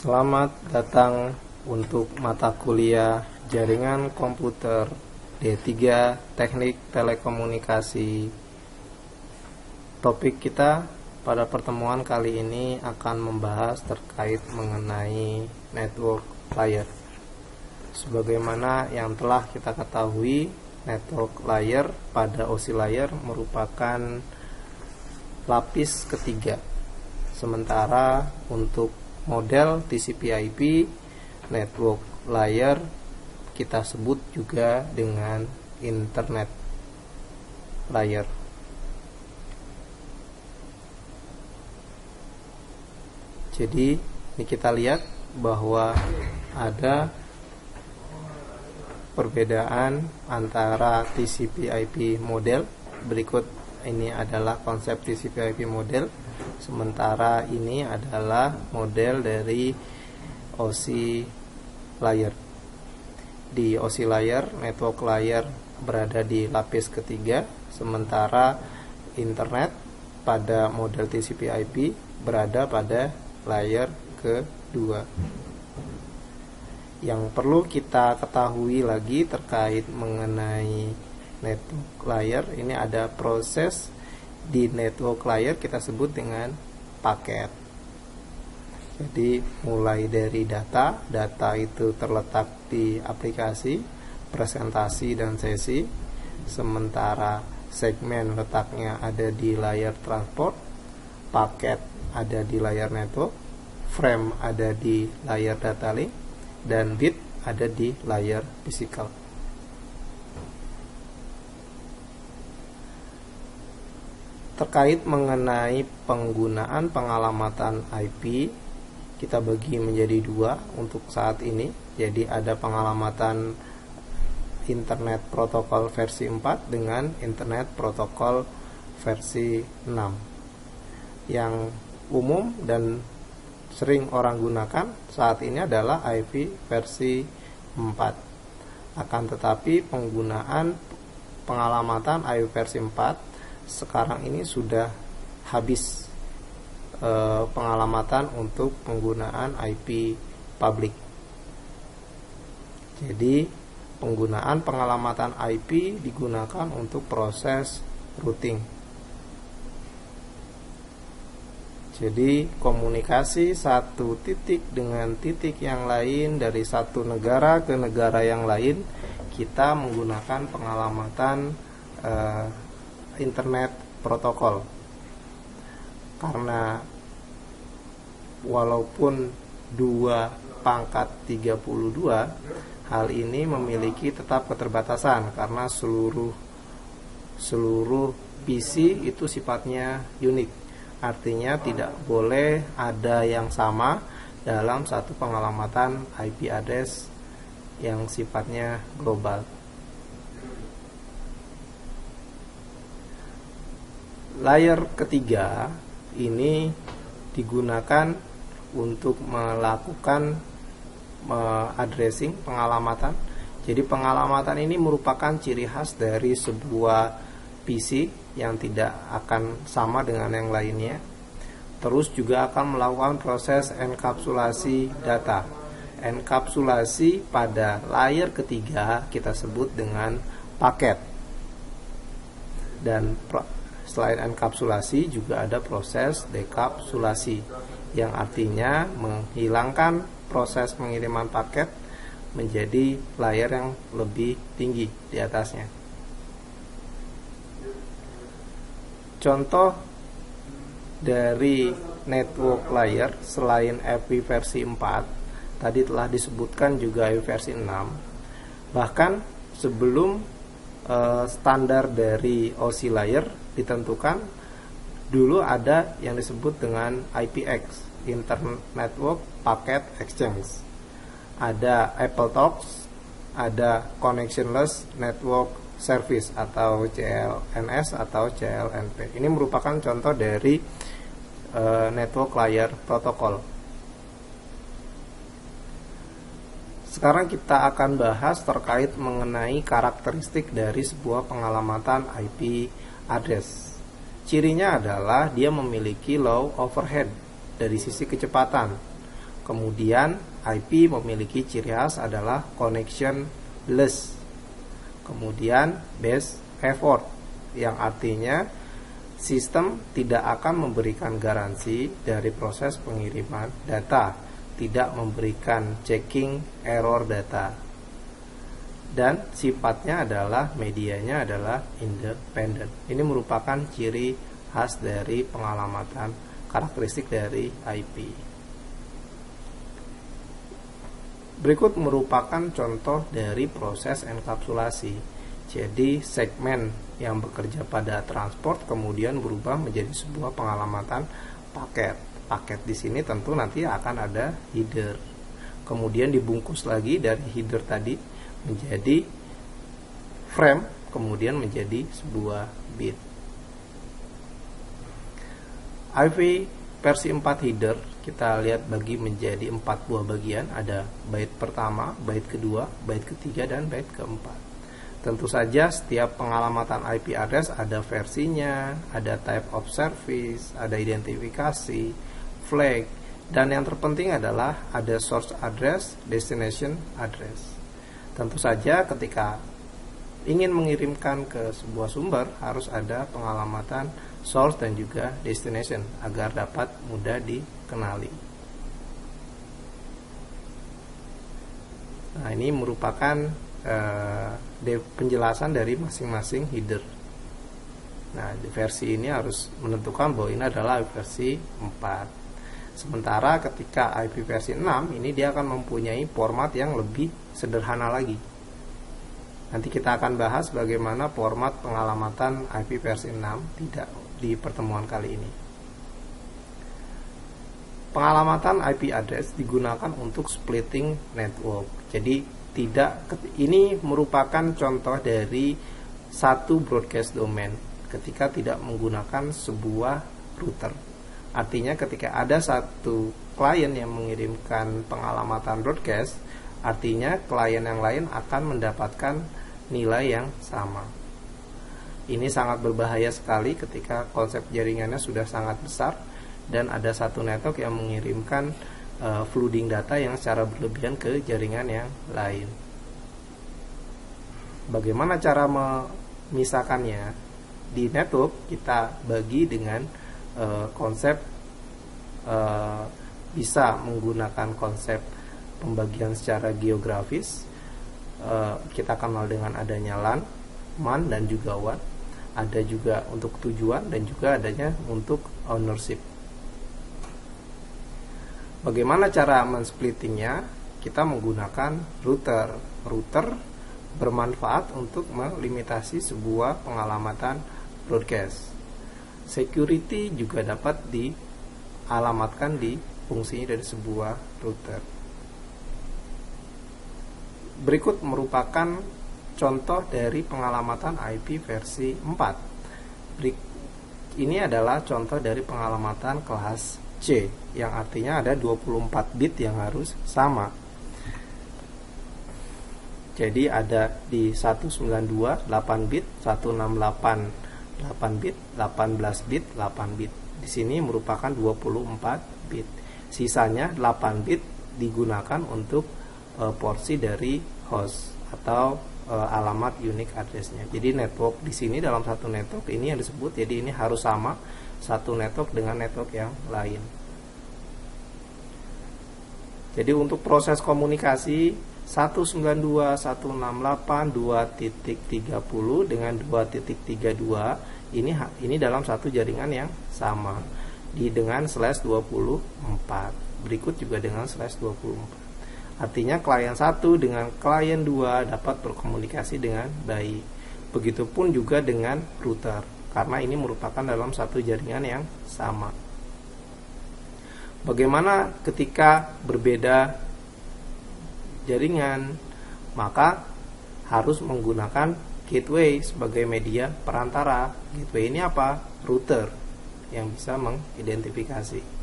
Selamat datang untuk mata kuliah Jaringan Komputer D3 Teknik Telekomunikasi. Topik kita pada pertemuan kali ini akan membahas terkait mengenai network layer. Sebagaimana yang telah kita ketahui, network layer pada OSI layer merupakan lapis ketiga. Sementara untuk model TCP/IP network layer kita sebut juga dengan internet layer. Jadi ini kita lihat bahwa ada perbedaan antara TCP/IP model. Berikut ini adalah konsep TCP/IP model. Sementara ini adalah model dari OSI layer. Di OSI layer, network layer berada di lapis ketiga, sementara internet pada model TCP/IP berada pada layer kedua. Yang perlu kita ketahui lagi terkait mengenai network layer, ini ada proses di network layer kita sebut dengan paket. Jadi mulai dari data itu terletak di aplikasi, presentasi dan sesi. Sementara segmen letaknya ada di layar transport, paket ada di layar network, frame ada di layar data link, dan bit ada di layar physical. Terkait mengenai penggunaan pengalamatan IP, kita bagi menjadi dua untuk saat ini. Jadi ada pengalamatan internet protokol versi 4 dengan internet protokol versi 6. Yang umum dan sering orang gunakan saat ini adalah IP versi 4. Akan tetapi penggunaan pengalamatan IP versi 4 sekarang ini sudah habis pengalamatan untuk penggunaan IP public. Jadi penggunaan pengalamatan IP digunakan untuk proses routing. Jadi komunikasi satu titik dengan titik yang lain, dari satu negara ke negara yang lain, kita menggunakan pengalamatan internet protokol. Karena walaupun 2/32, hal ini memiliki tetap keterbatasan karena seluruh PC itu sifatnya unik. Artinya tidak boleh ada yang sama dalam satu pengalamatan IP address yang sifatnya global. Layer ketiga ini digunakan untuk melakukan addressing, pengalamatan. Jadi pengalamatan ini merupakan ciri khas dari sebuah PC yang tidak akan sama dengan yang lainnya. Terus juga akan melakukan proses enkapsulasi data. Enkapsulasi pada layer ketiga kita sebut dengan paket. Dan selain enkapsulasi juga ada proses dekapsulasi, yang artinya menghilangkan proses pengiriman paket menjadi layer yang lebih tinggi di atasnya. Contoh dari network layer selain IP versi 4, tadi telah disebutkan juga IP versi 6. Bahkan sebelum standar dari OSI layer ditentukan, dulu ada yang disebut dengan IPX, Internet Network Packet Exchange. Ada AppleTalks, ada Connectionless Network Service atau CLNS atau CLNP. Ini merupakan contoh dari network layer protokol. Sekarang kita akan bahas terkait mengenai karakteristik dari sebuah pengalamatan IP address. Cirinya adalah dia memiliki low overhead dari sisi kecepatan. Kemudian IP memiliki ciri khas adalah connectionless. Kemudian best effort, yang artinya sistem tidak akan memberikan garansi dari proses pengiriman data, tidak memberikan checking error data. Dan sifatnya adalah medianya adalah independent. Ini merupakan ciri khas dari pengalamatan karakteristik dari IP. Berikut merupakan contoh dari proses enkapsulasi. Jadi segmen yang bekerja pada transport kemudian berubah menjadi sebuah pengalamatan paket. Paket di sini tentu nanti akan ada header. Kemudian dibungkus lagi dari header tadi menjadi frame, kemudian menjadi sebuah bit. IP versi 4 header kita lihat bagi menjadi 4 buah bagian. Ada byte pertama, byte kedua, byte ketiga, dan byte keempat. Tentu saja setiap pengalamatan IP address ada versinya, ada type of service, ada identifikasi, flag, dan yang terpenting adalah ada source address, destination address. Tentu saja ketika ingin mengirimkan ke sebuah sumber harus ada pengalamatan source dan juga destination agar dapat mudah dikenali. Nah, ini merupakan penjelasan dari masing-masing header. Nah, di versi ini harus menentukan bahwa ini adalah versi 4. Sementara ketika IP versi 6 ini dia akan mempunyai format yang lebih sederhana lagi. Nanti kita akan bahas bagaimana format pengalamatan IP versi 6 tidak di pertemuan kali ini. Pengalamatan IP address digunakan untuk splitting network. Jadi ini merupakan contoh dari satu broadcast domain ketika tidak menggunakan sebuah router. Artinya ketika ada satu klien yang mengirimkan pengalamatan broadcast, artinya klien yang lain akan mendapatkan nilai yang sama. Ini sangat berbahaya sekali ketika konsep jaringannya sudah sangat besar dan ada satu network yang mengirimkan flooding data yang secara berlebihan ke jaringan yang lain. Bagaimana cara memisahkannya? Di network kita bagi dengan konsep bisa menggunakan konsep pembagian secara geografis. Kita kenal dengan adanya LAN, MAN, dan juga WAN. Ada juga untuk tujuan dan juga adanya untuk ownership. Bagaimana cara mensplittingnya? Kita menggunakan router. Router bermanfaat untuk melimitasi sebuah pengalamatan broadcast. Security juga dapat dialamatkan di fungsinya dari sebuah router. Berikut merupakan contoh dari pengalamatan IP versi 4. Ini adalah contoh dari pengalamatan kelas C, yang artinya ada 24 bit yang harus sama. Jadi ada di 192 8 bit, 168 8 bit, 18 bit, 8 bit. Di sini merupakan 24 bit. Sisanya 8 bit digunakan untuk porsi dari host atau alamat unique address-nya. Jadi network di sini dalam satu network ini yang disebut, jadi ini harus sama satu network dengan network yang lain. Jadi untuk proses komunikasi 192.168.2.30 dengan 2.32 ini dalam satu jaringan yang sama dengan /24. Berikut juga dengan /24. Artinya klien 1 dengan klien 2 dapat berkomunikasi dengan baik. Begitupun juga dengan router, karena ini merupakan dalam satu jaringan yang sama. Bagaimana ketika berbeda jaringan? Maka harus menggunakan gateway sebagai media perantara. Gateway ini apa? Router yang bisa mengidentifikasi.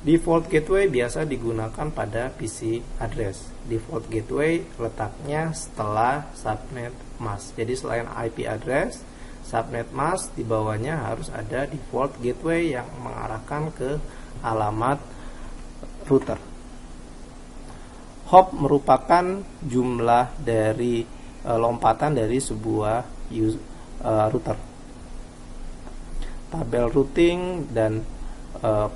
Default gateway biasa digunakan pada PC address. Default gateway letaknya setelah subnet mask. Jadi selain IP address, subnet mask di bawahnya harus ada default gateway yang mengarahkan ke alamat router. Hop merupakan jumlah dari lompatan dari sebuah router. Tabel routing dan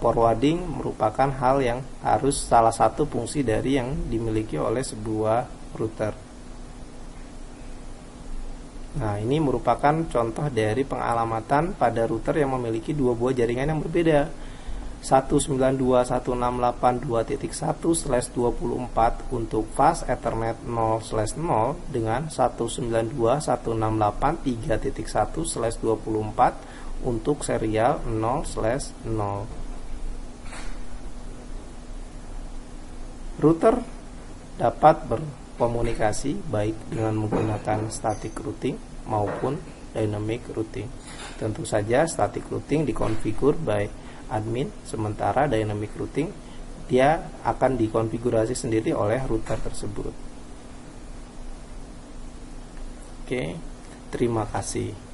forwarding merupakan hal yang harus salah satu fungsi dari yang dimiliki oleh sebuah router. Nah, ini merupakan contoh dari pengalamatan pada router yang memiliki dua buah jaringan yang berbeda. 192.168.2.1/24 untuk fast Ethernet 0/0 dengan 192.168.3.1/24 untuk serial 0/0. Router dapat berkomunikasi baik dengan menggunakan static routing maupun dynamic routing. Tentu saja static routing dikonfigur by admin, sementara dynamic routing dia akan dikonfigurasi sendiri oleh router tersebut. Oke, terima kasih.